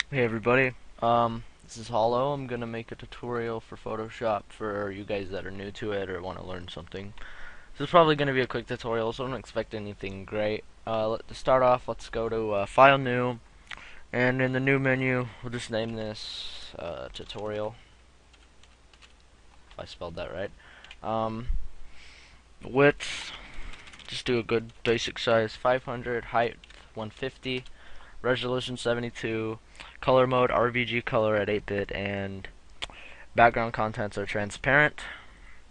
Hey everybody, this is Hollow. I'm gonna make a tutorial for Photoshop for you guys that are new to it or want to learn something. This is probably gonna be a quick tutorial, so don't expect anything great. To start off, let's go to File New, and in the New menu, we'll just name this Tutorial. If I spelled that right. Width, just do a good basic size, 500, height 150. Resolution 72, color mode RGB color at 8-bit, and background contents are transparent.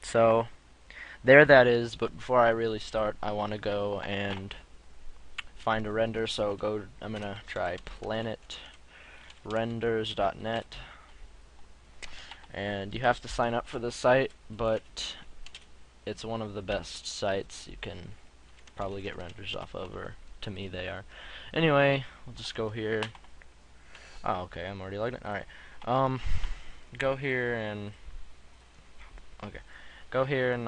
So there that is, but before I really start, I want to go and find a render. So I'm gonna try planetrenders.net, and you have to sign up for this site, but it's one of the best sites you can probably get renders off of, or to me they are. Anyway, we'll just go here. Oh, okay, I'm already logged in. Alright. Go here and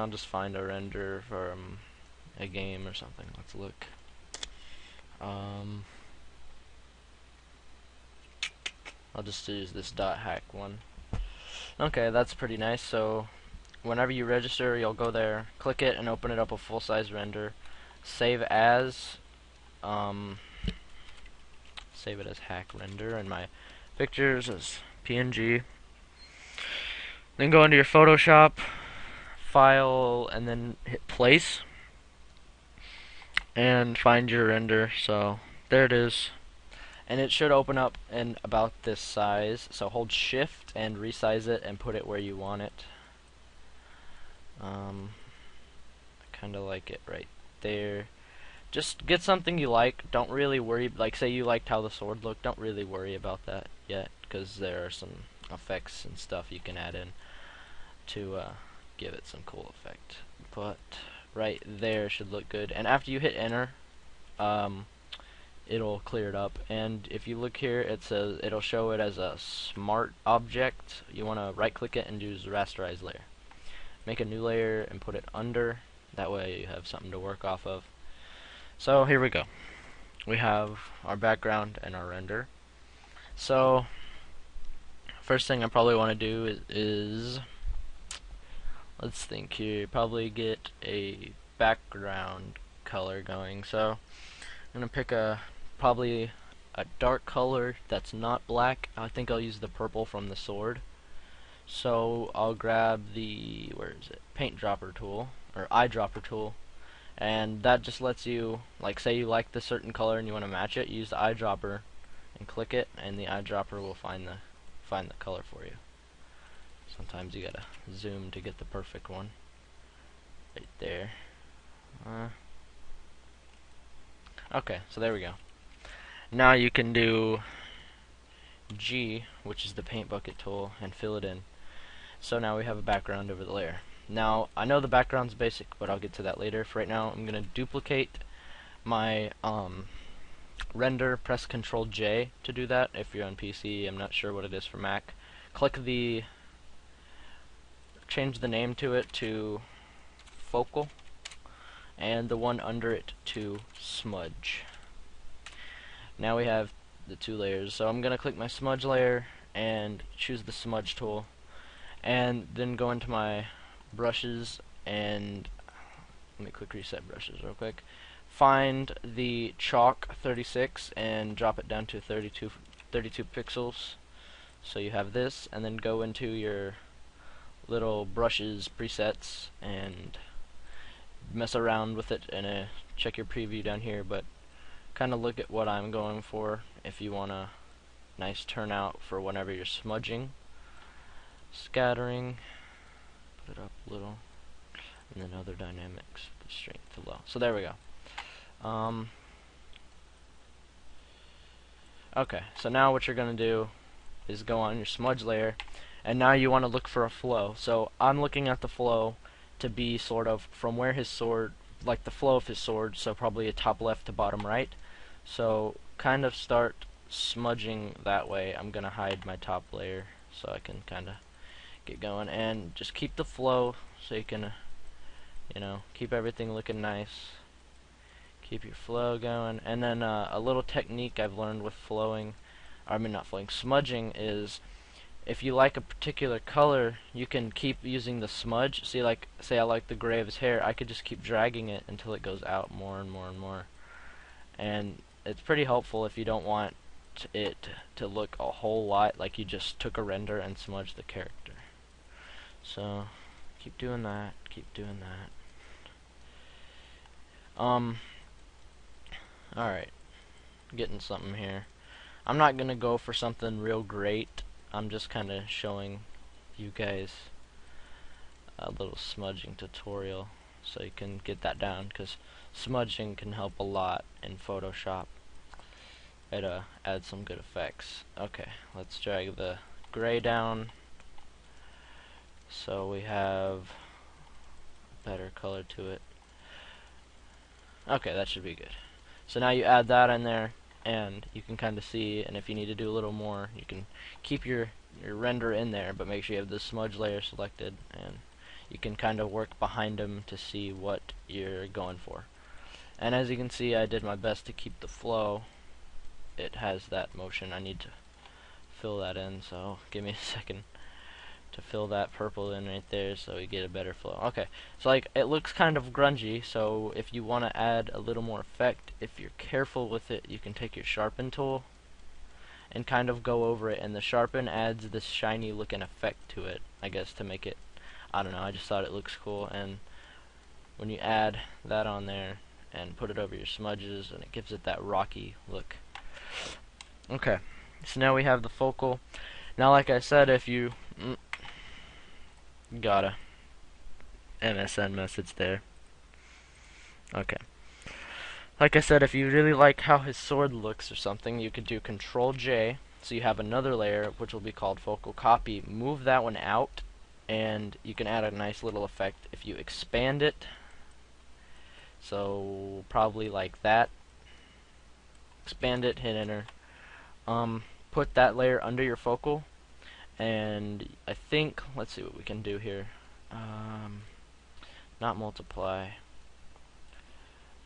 I'll just find a render from a game or something. Let's look. I'll just use this .hack one. Okay, that's pretty nice. So whenever you register, you'll go there, click it, and open it up a full-size render. Save as save it as hack render, and my pictures as PNG. Then go into your Photoshop file and then hit place and find your render. So there it is, and it should open up in about this size. So hold shift and resize it and put it where you want it. I kinda like it right there. Just get something you like. Don't really worry, like say you liked how the sword looked, don't really worry about that yet, because there are some effects and stuff you can add in to give it some cool effect. But right there should look good, and after you hit enter, it'll clear it up. And if you look here, it says it'll show it as a smart object. You want to right click it and use rasterize layer. Make a new layer and put it under, that way you have something to work off of. So here we go. We have our background and our render. So first thing I probably want to do is let's think here, probably get a background color going. So I'm gonna pick probably a dark color that's not black. I think I'll use the purple from the sword. So I'll grab the, where is it, paint dropper tool, or eyedropper tool, and that just lets you, like say you like the certain color and you want to match it, use the eyedropper and click it, and the eyedropper will find the color for you. Sometimes you gotta zoom to get the perfect one. Right there. Okay, so there we go. Now you can do G, which is the paint bucket tool, and fill it in. So now we have a background over the layer. Now, I know the background's basic, but I'll get to that later. For right now, I'm going to duplicate my render, press Ctrl J to do that. If you're on PC, I'm not sure what it is for Mac. Change the name to it to Focal, and the one under it to Smudge. Now we have the two layers. So I'm going to click my smudge layer and choose the smudge tool, and then go into my brushes, and let me quick reset brushes real quick. Find the chalk 36 and drop it down to 32 pixels. So you have this, and then go into your little brushes presets and mess around with it, and check your preview down here, but kind of look at what I'm going for if you want a nice turnout for whenever you're smudging. Scattering, put it up a little, and then other dynamics, the strength to low. So there we go. Okay, so now what you're going to do is go on your smudge layer, and now you want to look for a flow. So I'm looking at the flow to be sort of from where his sword, like the flow of his sword, so probably a top left to bottom right. So kind of start smudging that way. I'm going to hide my top layer so I can kind of get going, and just keep the flow so you can You know, keep everything looking nice. Keep your flow going. And then a little technique I've learned with flowing, I mean not flowing, smudging is if you like a particular color, you can keep using the smudge. See, like, say I like the gray of his hair, I could just keep dragging it until it goes out more and more and more. And it's pretty helpful if you don't want it to look a whole lot like you just took a render and smudged the character. So, keep doing that, keep doing that. Alright, getting something here. I'm not gonna go for something real great. I'm just kind of showing you guys a little smudging tutorial so you can get that down, because smudging can help a lot in Photoshop. It adds some good effects. Okay, let's drag the gray down so we have a better color to it. Okay, that should be good. So now you add that in there, and you can kind of see, and if you need to do a little more, you can keep your render in there, but make sure you have the smudge layer selected, and you can kind of work behind them to see what you're going for. And as you can see, I did my best to keep the flow. It has that motion. I need to fill that in, so give me a second to fill that purple in right there so we get a better flow. Okay, so like it looks kind of grungy, so if you want to add a little more effect, if you're careful with it, you can take your sharpen tool and kind of go over it, and the sharpen adds this shiny looking effect to it, I guess, to make it, I don't know, I just thought it looks cool. And when you add that on there and put it over your smudges, and it gives it that rocky look. Okay, so now we have the focal. Now, like I said, if you got a MSN message there. Okay. Like I said, if you really like how his sword looks or something, you could do Control J, so you have another layer which will be called focal copy. Move that one out, and you can add a nice little effect if you expand it. So probably like that. Expand it, hit enter. Put that layer under your focal, and I think, let's see what we can do here. Not multiply.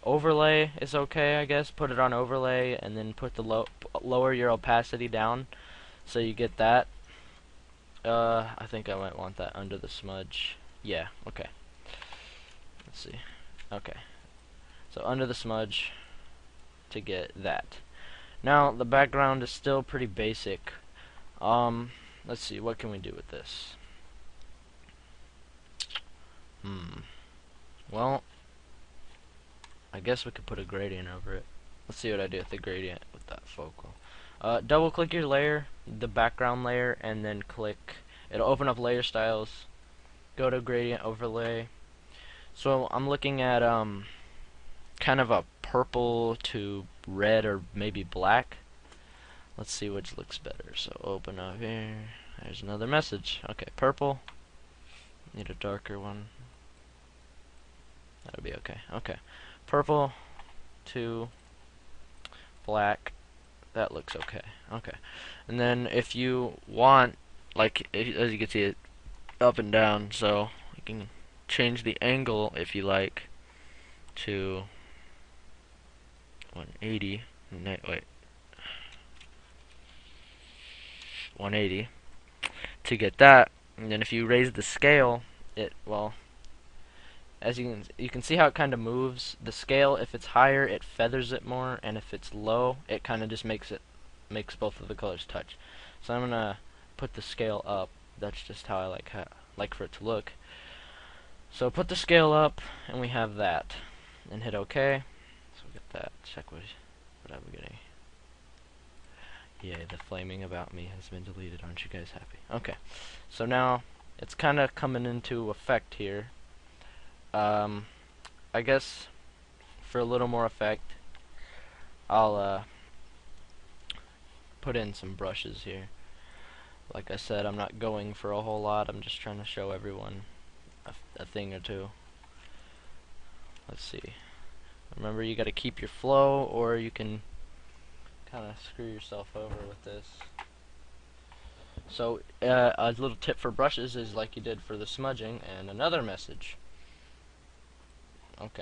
Overlay is okay, I guess. Put it on overlay, and then put the lower your opacity down, so you get that. I think I might want that under the smudge. Yeah, okay. Let's see. Okay. So under the smudge to get that. Now the background is still pretty basic. Let's see, what can we do with this? Well, I guess we could put a gradient over it. Let's see what I do with the gradient with that focal. Double click your layer, the background layer, and then click, it'll open up layer styles. Go to gradient overlay. So I'm looking at kind of a purple to red or maybe black. Let's see which looks better. So open up here. There's another message. Okay, purple. Need a darker one. That'll be okay. Okay. Purple to black. That looks okay. Okay. And then if you want, like, as you can see it up and down, so you can change the angle if you like to 180. Wait. 180 to get that. And then if you raise the scale, it, well, as you can see how it kind of moves. The scale, if it's higher, it feathers it more, and if it's low, it kind of just makes both of the colors touch. So I'm gonna put the scale up. That's just how I like for it to look. So put the scale up, and we have that, and hit OK. So we get that. Check what I'm getting. Yay, the flaming about me has been deleted. Aren't you guys happy? Okay, so now it's kind of coming into effect here. I guess for a little more effect, I'll put in some brushes here. Like I said, I'm not going for a whole lot. I'm just trying to show everyone a thing or two. Let's see. Remember, you got to keep your flow, or you can kind of screw yourself over with this. So a little tip for brushes is like you did for the smudging, and another message. Okay.